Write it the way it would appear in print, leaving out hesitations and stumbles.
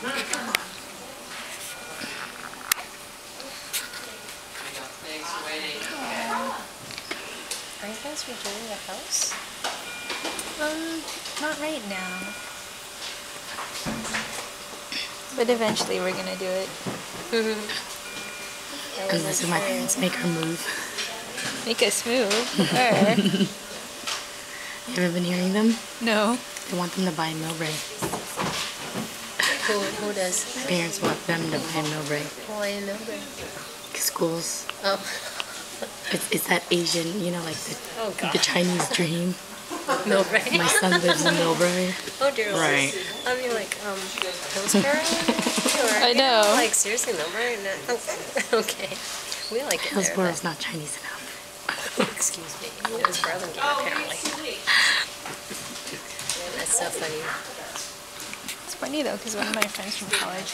Are you guys redoing the house? Not right now. But eventually we're gonna do it. Unless my parents make her move. Make us move. Or... You ever been hearing them? No. They want them to buy Millbrae. Who does? My parents want them to buy Millbrae. Why in Millbrae? Schools. Oh. It's that Asian, you know, like the Chinese dream. Millbrae. My son lives in Millbrae. Oh dear. Right. I mean, like, Hillsborough? I know. Like, seriously, Millbrae? No. Okay. We like it there. Hillsborough's not Chinese enough. Excuse me. It was Burlingame, apparently. That's so funny. It's funny though, because one of my friends from college